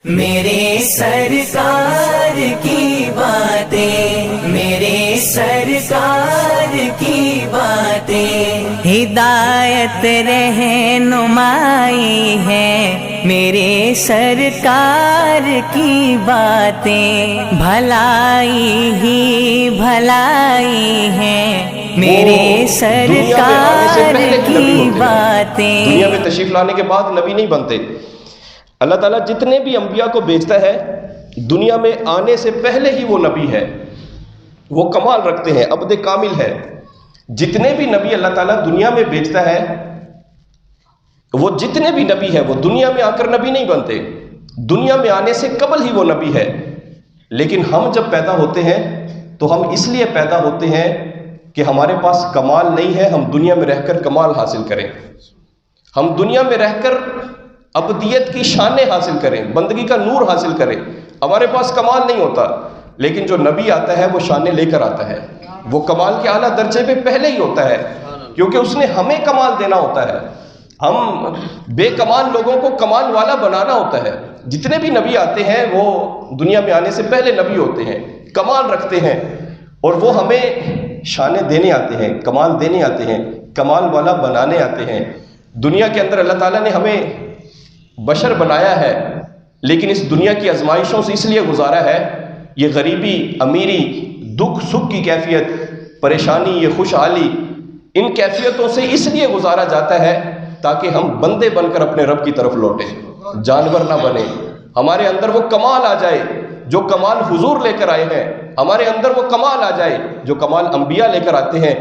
میرے سرکار کی باتیں، میرے سرکار کی باتیں ہدایت رہنمائی ہے، میرے سرکار کی باتیں بھلائی ہی بھلائی ہے، میرے سرکار کی باتیں۔ دنیا میں تشریف لانے کے بعد نبی نہیں بنتے۔ اللہ تعالیٰ جتنے بھی انبیاء کو بھیجتا ہے دنیا میں آنے سے پہلے ہی وہ نبی ہے، وہ کمال رکھتے ہیں، عبد کامل ہے۔ جتنے بھی نبی اللہ تعالیٰ دنیا میں بھیجتا ہے، وہ جتنے بھی نبی ہیں وہ دنیا میں آ کر نبی نہیں بنتے، دنیا میں آنے سے قبل ہی وہ نبی ہے۔ لیکن ہم جب پیدا ہوتے ہیں تو ہم اس لیے پیدا ہوتے ہیں کہ ہمارے پاس کمال نہیں ہے، ہم دنیا میں رہ کر کمال حاصل کریں، ہم دنیا میں رہ کر عبدیت کی شانیں حاصل کریں، بندگی کا نور حاصل کریں۔ ہمارے پاس کمال نہیں ہوتا، لیکن جو نبی آتا ہے وہ شانیں لے کر آتا ہے، وہ کمال کے اعلیٰ درجے پہ پہلے ہی ہوتا ہے، کیونکہ اس نے ہمیں کمال دینا ہوتا ہے، ہم بے کمال لوگوں کو کمال والا بنانا ہوتا ہے۔ جتنے بھی نبی آتے ہیں وہ دنیا میں آنے سے پہلے نبی ہوتے ہیں، کمال رکھتے ہیں، اور وہ ہمیں شانیں دینے آتے ہیں، کمال دینے آتے ہیں، کمال والا بنانے آتے ہیں۔ دنیا کے اندر اللہ تعالیٰ نے ہمیں بشر بنایا ہے، لیکن اس دنیا کی آزمائشوں سے اس لیے گزارا ہے، یہ غریبی، امیری، دکھ سکھ کی کیفیت، پریشانی، یہ خوشحالی، ان کیفیتوں سے اس لیے گزارا جاتا ہے تاکہ ہم بندے بن کر اپنے رب کی طرف لوٹیں، جانور نہ بنیں، ہمارے اندر وہ کمال آ جائے جو کمال حضور لے کر آئے ہیں، ہمارے اندر وہ کمال آ جائے جو کمال انبیاء لے کر آتے ہیں۔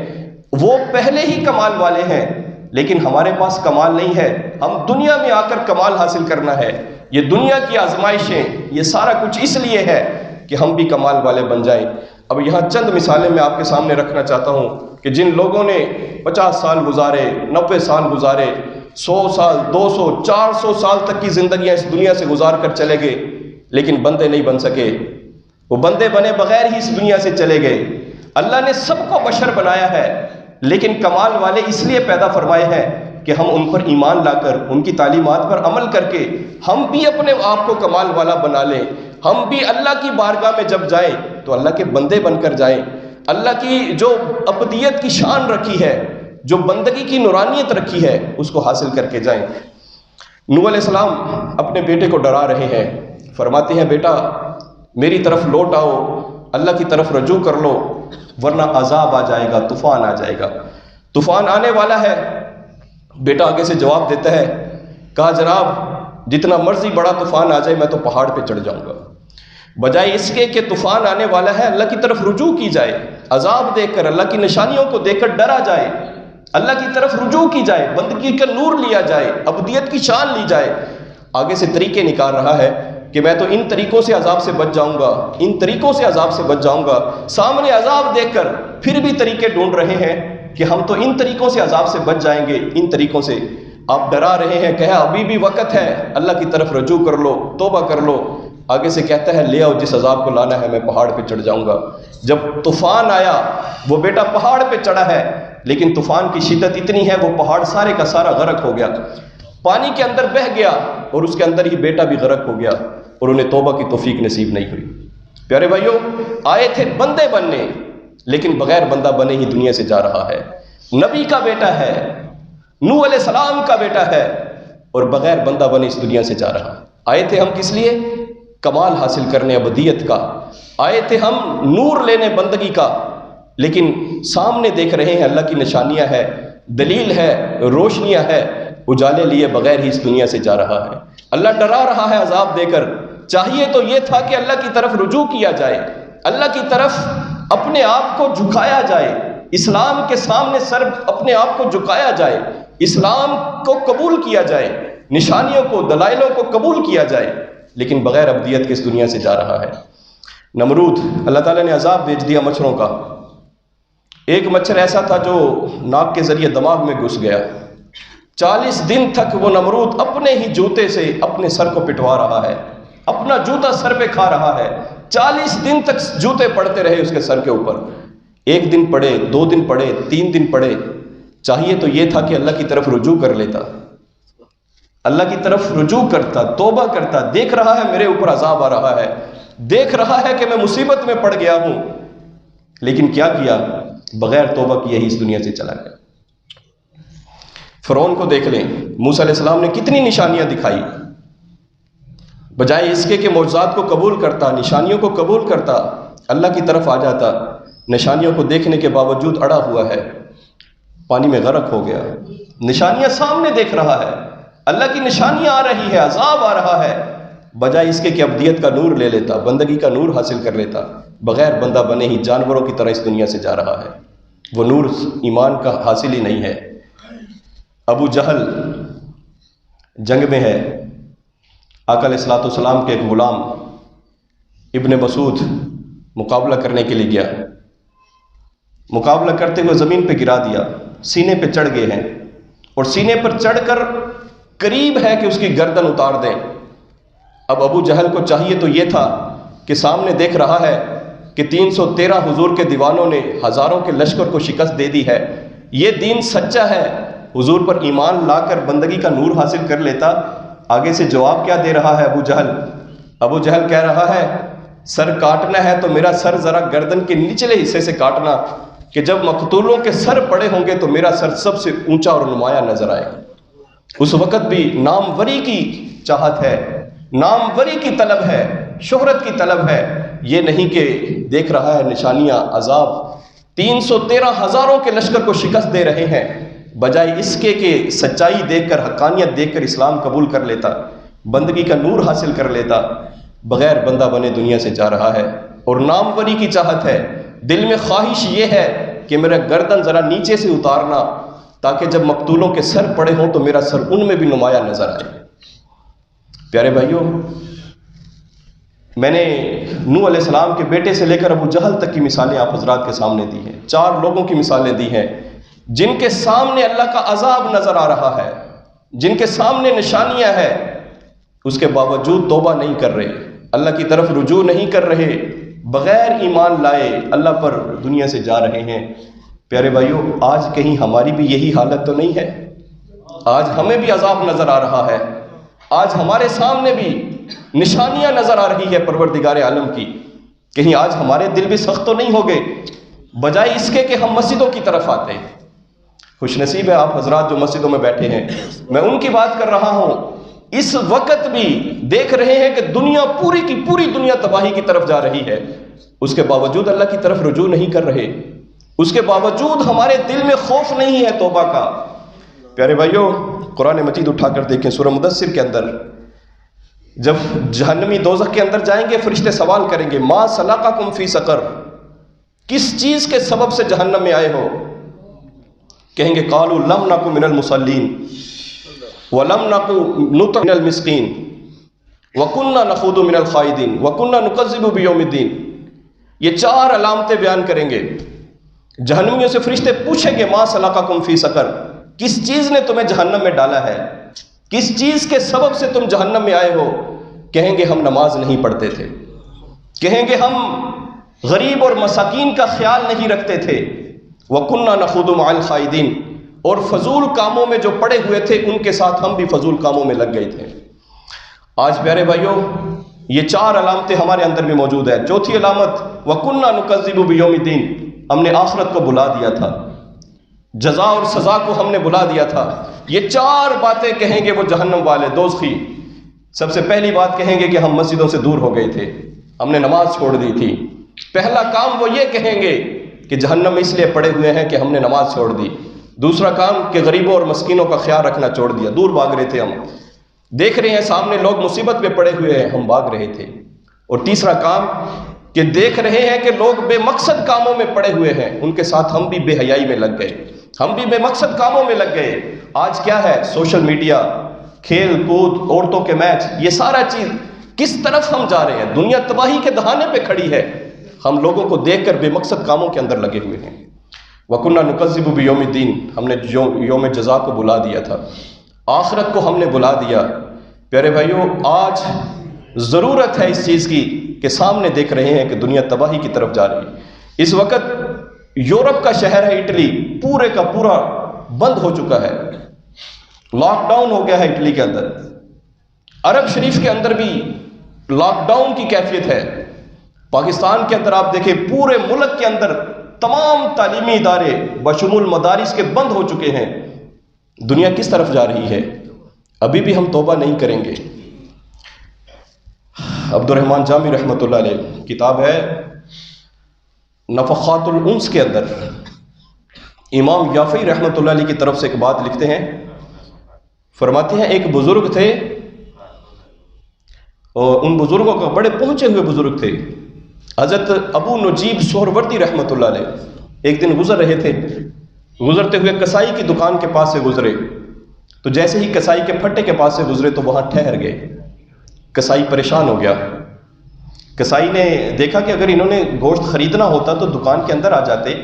وہ پہلے ہی کمال والے ہیں، لیکن ہمارے پاس کمال نہیں ہے، ہم دنیا میں آ کر کمال حاصل کرنا ہے۔ یہ دنیا کی آزمائشیں، یہ سارا کچھ اس لیے ہے کہ ہم بھی کمال والے بن جائیں۔ اب یہاں چند مثالیں میں آپ کے سامنے رکھنا چاہتا ہوں کہ جن لوگوں نے 50 سال گزارے، 90 سال گزارے، 100 سال، 200، 400 سال تک کی زندگیاں اس دنیا سے گزار کر چلے گئے، لیکن بندے نہیں بن سکے، وہ بندے بنے بغیر ہی اس دنیا سے چلے گئے۔ اللہ نے سب کو بشر بنایا ہے، لیکن کمال والے اس لیے پیدا فرمائے ہیں کہ ہم ان پر ایمان لا کر، ان کی تعلیمات پر عمل کر کے ہم بھی اپنے آپ کو کمال والا بنا لیں، ہم بھی اللہ کی بارگاہ میں جب جائیں تو اللہ کے بندے بن کر جائیں، اللہ کی جو عبدیت کی شان رکھی ہے، جو بندگی کی نورانیت رکھی ہے، اس کو حاصل کر کے جائیں۔ نوح علیہ السلام اپنے بیٹے کو ڈرا رہے ہیں، فرماتے ہیں بیٹا میری طرف لوٹ آؤ، اللہ کی طرف رجوع کر لو، ورنہ عذاب آ جائے گا، طوفان آ جائے گا، طوفان آنے والا ہے۔ بیٹا آگے سے جواب دیتا ہے، کہا جناب جتنا مرضی بڑا طوفان آ جائے میں تو پہاڑ پہ چڑھ جاؤں گا، بجائے اس کے کہ طوفان آنے والا ہے اللہ کی طرف رجوع کی جائے، عذاب دیکھ کر، اللہ کی نشانیوں کو دیکھ کر ڈرا جائے، اللہ کی طرف رجوع کی جائے، بندگی کا نور لیا جائے، عبدیت کی شان لی جائے۔ آگے سے طریقے نکال رہا ہے کہ میں تو ان طریقوں سے عذاب سے بچ جاؤں گا، ان طریقوں سے عذاب سے بچ جاؤں گا۔ سامنے عذاب دیکھ کر پھر بھی طریقے ڈھونڈ رہے ہیں کہ ہم تو ان طریقوں سے عذاب سے بچ جائیں گے، ان طریقوں سے۔ آپ ڈرا رہے ہیں، کہا ابھی بھی وقت ہے، اللہ کی طرف رجوع کر لو، توبہ کر لو۔ آگے سے کہتا ہے لے آؤ جس عذاب کو لانا ہے، میں پہاڑ پہ چڑھ جاؤں گا۔ جب طوفان آیا، وہ بیٹا پہاڑ پہ چڑھا ہے، لیکن طوفان کی شدت اتنی ہے وہ پہاڑ سارے کا سارا غرق ہو گیا، پانی کے اندر بہہ گیا، اور اس کے اندر ہی بیٹا بھی غرق ہو گیا، اور انہیں توبہ کی توفیق نصیب نہیں ہوئی۔ پیارے بھائیوں، آئے تھے بندے بننے، لیکن بغیر بندہ بنے ہی دنیا سے جا رہا ہے۔ نبی کا بیٹا ہے، نوح علیہ السلام کا بیٹا ہے، اور بغیر بندہ بنے اس دنیا سے جا رہا ہے۔ آئے تھے ہم کس لیے؟ کمال حاصل کرنے عبدیت کا، آئے تھے ہم نور لینے بندگی کا، لیکن سامنے دیکھ رہے ہیں اللہ کی نشانیاں ہے، دلیل ہے، روشنیاں ہے، اجالے لیے بغیر ہی اس دنیا سے جا رہا ہے۔ اللہ ڈرا رہا ہے عذاب دے کر۔ چاہیے تو یہ تھا کہ اللہ کی طرف رجوع کیا جائے، اللہ کی طرف اپنے آپ کو جھکایا جائے، اسلام کے سامنے سر اپنے آپ کو جھکایا جائے، اسلام کو قبول کیا جائے، نشانیوں کو، دلائلوں کو قبول کیا جائے، لیکن بغیر عبدیت کے اس دنیا سے جا رہا ہے۔ نمرود، اللہ تعالیٰ نے عذاب بھیج دیا مچھروں کا۔ ایک مچھر ایسا تھا جو ناک کے ذریعے دماغ میں گھس گیا، 40 دن تک وہ نمرود اپنے ہی جوتے سے اپنے سر کو پٹوا رہا ہے، اپنا جوتا سر پہ کھا رہا ہے، 40 دن تک جوتے پڑتے رہے اس کے سر کے اوپر۔ 1 دن پڑے، 2 دن پڑے، 3 دن پڑے۔ چاہیے تو یہ تھا کہ اللہ کی طرف رجوع کر لیتا، اللہ کی طرف رجوع کرتا، توبہ کرتا، دیکھ رہا ہے میرے اوپر عذاب آ رہا ہے، دیکھ رہا ہے کہ میں مصیبت میں پڑ گیا ہوں، لیکن کیا کیا؟ بغیر توبہ کیے ہی اس دنیا سے چلا گیا۔ فرعون کو دیکھ لیں، موسیٰ علیہ السلام نے کتنی نشانیاں دکھائی، بجائے اس کے کہ معجزات کو قبول کرتا، نشانیوں کو قبول کرتا، اللہ کی طرف آ جاتا، نشانیوں کو دیکھنے کے باوجود اڑا ہوا ہے، پانی میں غرق ہو گیا۔ نشانیاں سامنے دیکھ رہا ہے، اللہ کی نشانیاں آ رہی ہے، عذاب آ رہا ہے، بجائے اس کے کہ ابدیت کا نور لے لیتا، بندگی کا نور حاصل کر لیتا، بغیر بندہ بنے ہی جانوروں کی طرح اس دنیا سے جا رہا ہے۔ وہ نور ایمان کا حاصل ہی نہیں ہے۔ ابو جہل جنگ میں ہے، آقا علیہ الصلوۃ والسلام کے ایک غلام ابن مسعود مقابلہ کرنے کے لیے گیا، مقابلہ کرتے ہوئے زمین پہ گرا دیا، سینے پہ چڑھ گئے ہیں، اور سینے پر چڑھ کر قریب ہے کہ اس کی گردن اتار دیں۔ اب ابو جہل کو چاہیے تو یہ تھا کہ سامنے دیکھ رہا ہے کہ 313 حضور کے دیوانوں نے ہزاروں کے لشکر کو شکست دے دی ہے، یہ دین سچا ہے، حضور پر ایمان لا کر بندگی کا نور حاصل کر لیتا۔ آگے سے جواب کیا دے رہا ہے ابو جہل؟ ابو جہل کہہ رہا ہے سر کاٹنا ہے تو میرا سر ذرا گردن کے نچلے حصے سے کاٹنا، کہ جب مقتولوں کے سر پڑے ہوں گے تو میرا سر سب سے اونچا اور نمایاں نظر آئے گا۔ اس وقت بھی ناموری کی چاہت ہے، ناموری کی طلب ہے، شہرت کی طلب ہے، یہ نہیں کہ دیکھ رہا ہے نشانیاں، عذاب، 313 ہزاروں کے لشکر کو شکست دے رہے ہیں، بجائے اس کے کہ سچائی دیکھ کر، حقانیت دیکھ کر اسلام قبول کر لیتا، بندگی کا نور حاصل کر لیتا، بغیر بندہ بنے دنیا سے جا رہا ہے۔ اور ناموری کی چاہت ہے، دل میں خواہش یہ ہے کہ میرا گردن ذرا نیچے سے اتارنا، تاکہ جب مقتولوں کے سر پڑے ہوں تو میرا سر ان میں بھی نمایاں نظر آئے۔ پیارے بھائیوں، میں نے نوح علیہ السلام کے بیٹے سے لے کر ابو جہل تک کی مثالیں آپ حضرات کے سامنے دی ہیں، 4 لوگوں کی مثالیں دی ہیں جن کے سامنے اللہ کا عذاب نظر آ رہا ہے، جن کے سامنے نشانیاں ہیں، اس کے باوجود توبہ نہیں کر رہے، اللہ کی طرف رجوع نہیں کر رہے، بغیر ایمان لائے اللہ پر دنیا سے جا رہے ہیں۔ پیارے بھائیوں، آج کہیں ہماری بھی یہی حالت تو نہیں ہے؟ آج ہمیں بھی عذاب نظر آ رہا ہے، آج ہمارے سامنے بھی نشانیاں نظر آ رہی ہے پروردگار عالم کی، کہیں آج ہمارے دل بھی سخت تو نہیں ہو گئے، بجائے اس کے کہ ہم مسجدوں کی طرف آتے ہیں۔ خوش نصیب ہے آپ حضرات جو مسجدوں میں بیٹھے ہیں، میں ان کی بات کر رہا ہوں۔ اس وقت بھی دیکھ رہے ہیں کہ دنیا پوری کی پوری دنیا تباہی کی طرف جا رہی ہے، اس کے باوجود اللہ کی طرف رجوع نہیں کر رہے، اس کے باوجود ہمارے دل میں خوف نہیں ہے توبہ کا۔ پیارے بھائیوں، قرآن مجید اٹھا کر دیکھیں، سورہ مدثر کے اندر جب جہنمی دوزخ کے اندر جائیں گے، فرشتے سوال کریں گے ما سلککم فی سقر، کس چیز کے سبب سے جہنم میں آئے ہو؟ کہیں گے قالوا لم نک من المصلین وَلَمْ نَكُ نُطْعِمُ مِنَ الْمِسْكِينِ وَكُنَّا نَخُوضُ مِنَ الْخَائِضِينَ وَكُنَّا نُكَذِّبُ بِيَوْمِ الدِّينِ، یہ 4 علامتیں بیان کریں گے۔ جہنمیوں سے فرشتے پوچھیں گے ما سلککم فی سقر، کس چیز نے تمہیں جہنم میں ڈالا ہے، کس چیز کے سبب سے تم جہنم میں آئے ہو؟ کہیں گے ہم نماز نہیں پڑھتے تھے، کہیں گے ہم غریب اور مساکین کا خیال نہیں رکھتے تھے، وَكُنَّا نَخُوضُ مَعَ الْخَائِضِينَ، اور فضول کاموں میں جو پڑے ہوئے تھے ان کے ساتھ ہم بھی فضول کاموں میں لگ گئے تھے۔ آج پیارے بھائیوں، یہ 4 علامتیں ہمارے اندر بھی موجود ہے۔ چوتھی علامت وَكُنَّا نُكَذِّبُ بِيَوْمِ الدِّينِ، ہم نے آخرت کو بلا دیا تھا، جزا اور سزا کو ہم نے بلا دیا تھا۔ یہ 4 باتیں کہیں گے وہ جہنم والے دوزخی۔ سب سے پہلی بات کہیں گے کہ ہم مسجدوں سے دور ہو گئے تھے، ہم نے نماز چھوڑ دی تھی۔ پہلا کام وہ یہ کہیں گے کہ جہنم اس لیے پڑے ہوئے ہیں کہ ہم نے نماز چھوڑ دی۔ دوسرا کام کہ غریبوں اور مسکینوں کا خیال رکھنا چھوڑ دیا، دور بھاگ رہے تھے ہم، دیکھ رہے ہیں سامنے لوگ مصیبت میں پڑے ہوئے ہیں، ہم بھاگ رہے تھے۔ اور تیسرا کام کہ دیکھ رہے ہیں کہ لوگ بے مقصد کاموں میں پڑے ہوئے ہیں، ان کے ساتھ ہم بھی بے حیائی میں لگ گئے، ہم بھی بے مقصد کاموں میں لگ گئے۔ آج کیا ہے؟ سوشل میڈیا، کھیل کود، عورتوں کے میچ، یہ سارا چیز کس طرف ہم جا رہے ہیں؟ دنیا تباہی کے دہانے پہ کھڑی ہے، ہم لوگوں کو دیکھ کر بے مقصد کاموں کے اندر لگے ہوئے ہیں۔ وَكُنَّا نُكَذِّبُ بِيَوْمِ الدِّينِ، ہم نے یوم جزا کو بلا دیا تھا، آخرت کو ہم نے بلا دیا۔ پیارے بھائیوں، آج ضرورت ہے اس چیز کی کہ سامنے دیکھ رہے ہیں کہ دنیا تباہی کی طرف جا رہی ہے۔ اس وقت یورپ کا شہر ہے اٹلی، پورے کا پورا بند ہو چکا ہے، لاک ڈاؤن ہو گیا ہے اٹلی کے اندر، عرب شریف کے اندر بھی لاک ڈاؤن کی کیفیت ہے، پاکستان کے اندر آپ دیکھیں پورے ملک کے اندر تمام تعلیمی ادارے بشمول مدارس کے بند ہو چکے ہیں۔ دنیا کس طرف جا رہی ہے؟ ابھی بھی ہم توبہ نہیں کریں گے۔ عبد الرحمن جامی رحمۃ اللہ علیہ کتاب ہے نفخات الانس کے اندر امام یافعی رحمۃ اللہ علیہ کی طرف سے ایک بات لکھتے ہیں، فرماتے ہیں ایک بزرگ تھے، اور ان بزرگوں کا بڑے پہنچے ہوئے بزرگ تھے، حضرت ابو نجیب سہروردی رحمۃ اللہ علیہ ایک دن گزر رہے تھے، گزرتے ہوئے کسائی کی دکان کے پاس سے گزرے، تو جیسے ہی کسائی کے پھٹے کے پاس سے گزرے تو وہاں ٹھہر گئے۔ کسائی پریشان ہو گیا، کسائی نے دیکھا کہ اگر انہوں نے گوشت خریدنا ہوتا تو دکان کے اندر آ جاتے،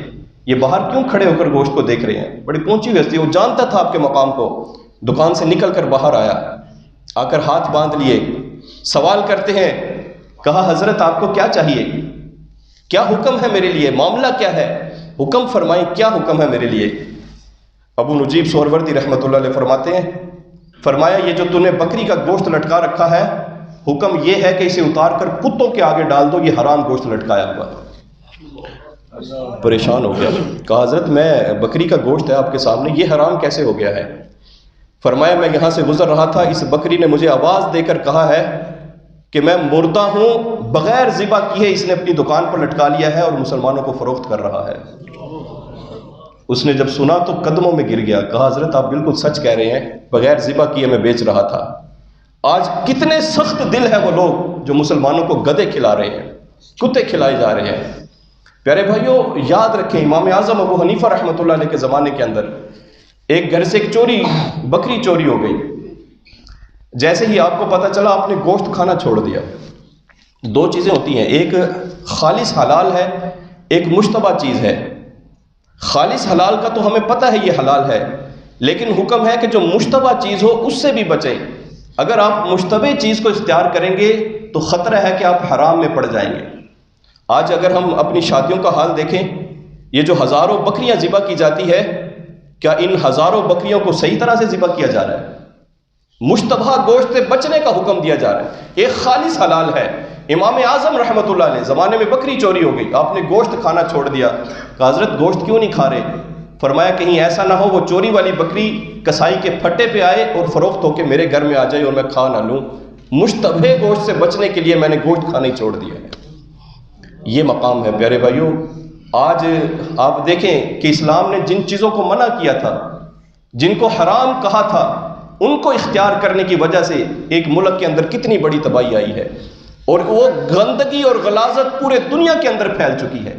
یہ باہر کیوں کھڑے ہو کر گوشت کو دیکھ رہے ہیں؟ بڑی پہنچی ہوئی ہستی، وہ جانتا تھا آپ کے مقام کو۔ دکان سے نکل کر باہر آیا، آ کر ہاتھ باندھ لیے، سوال کرتے ہیں، کہا حضرت آپ کو کیا چاہیے؟ کیا حکم ہے میرے لیے؟ معاملہ کیا ہے؟ حکم فرمائیں، کیا حکم ہے میرے لیے؟ ابو نجیب سہروردی رحمۃ اللہ علیہ فرماتے ہیں، فرمایا یہ جو تو نے بکری کا گوشت لٹکا رکھا ہے، حکم یہ ہے کہ اسے اتار کر کتوں کے آگے ڈال دو، یہ حرام گوشت لٹکایا ہوا ہے۔ پریشان ہو گیا، کہا حضرت میں بکری کا گوشت ہے آپ کے سامنے، یہ حرام کیسے ہو گیا ہے؟ فرمایا میں یہاں سے گزر رہا تھا، اس بکری نے مجھے آواز دے کر کہا ہے کہ میں مردہ ہوں، بغیر ذبح کیے اس نے اپنی دکان پر لٹکا لیا ہے اور مسلمانوں کو فروخت کر رہا ہے۔ اس نے جب سنا تو قدموں میں گر گیا، کہا حضرت آپ بالکل سچ کہہ رہے ہیں، بغیر ذبح کیے میں بیچ رہا تھا۔ آج کتنے سخت دل ہیں وہ لوگ جو مسلمانوں کو گدے کھلا رہے ہیں، کتے کھلائے جا رہے ہیں۔ پیارے بھائیوں یاد رکھیں، امام اعظم ابو حنیفہ رحمۃ اللہ علیہ کے زمانے کے اندر ایک گھر سے ایک بکری چوری ہو گئی، جیسے ہی آپ کو پتہ چلا آپ نے گوشت کھانا چھوڑ دیا۔ دو چیزیں ہوتی ہیں، ایک خالص حلال ہے، ایک مشتبہ چیز ہے۔ خالص حلال کا تو ہمیں پتہ ہے یہ حلال ہے، لیکن حکم ہے کہ جو مشتبہ چیز ہو اس سے بھی بچیں۔ اگر آپ مشتبہ چیز کو اختیار کریں گے تو خطرہ ہے کہ آپ حرام میں پڑ جائیں گے۔ آج اگر ہم اپنی شادیوں کا حال دیکھیں، یہ جو ہزاروں بکریاں ذبح کی جاتی ہے، کیا ان ہزاروں بکریوں کو صحیح طرح سے ذبح کیا جا رہا ہے؟ مشتبہ گوشت سے بچنے کا حکم دیا جا رہا ہے۔ ایک خالص حلال ہے۔ امام اعظم رحمۃ اللہ علیہ زمانے میں بکری چوری ہو گئی، آپ نے گوشت کھانا چھوڑ دیا، کہا حضرت گوشت کیوں نہیں کھا رہے؟ فرمایا کہیں ایسا نہ ہو وہ چوری والی بکری کسائی کے پھٹے پہ آئے اور فروخت ہو کے میرے گھر میں آ جائے اور میں کھا نہ لوں۔ مشتبہ گوشت سے بچنے کے لیے میں نے گوشت کھانا ہی چھوڑ دیا ہے۔ یہ مقام ہے پیارے بھائیوں۔ آج آپ دیکھیں کہ اسلام نے جن چیزوں کو منع کیا تھا، جن کو حرام کہا تھا، ان کو اختیار کرنے کی وجہ سے ایک ملک کے اندر کتنی بڑی تباہی آئی ہے، اور وہ گندگی اور غلاظت پورے دنیا کے اندر پھیل چکی ہے۔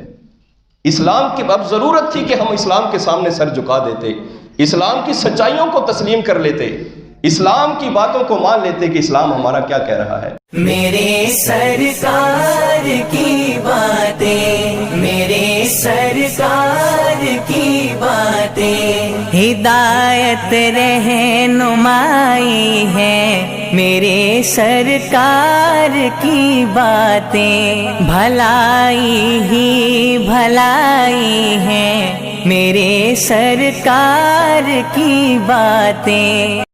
اسلام کی اب ضرورت تھی کہ ہم اسلام کے سامنے سر جھکا دیتے، اسلام کی سچائیوں کو تسلیم کر لیتے، اسلام کی باتوں کو مان لیتے کہ اسلام ہمارا کیا کہہ رہا ہے۔ میرے سرکار کی باتیں، میرے سرکار کی باتیں ہدایت رہنمائی ہے، میرے سرکار کی باتیں بھلائی ہی بھلائی ہے، میرے سرکار کی باتیں۔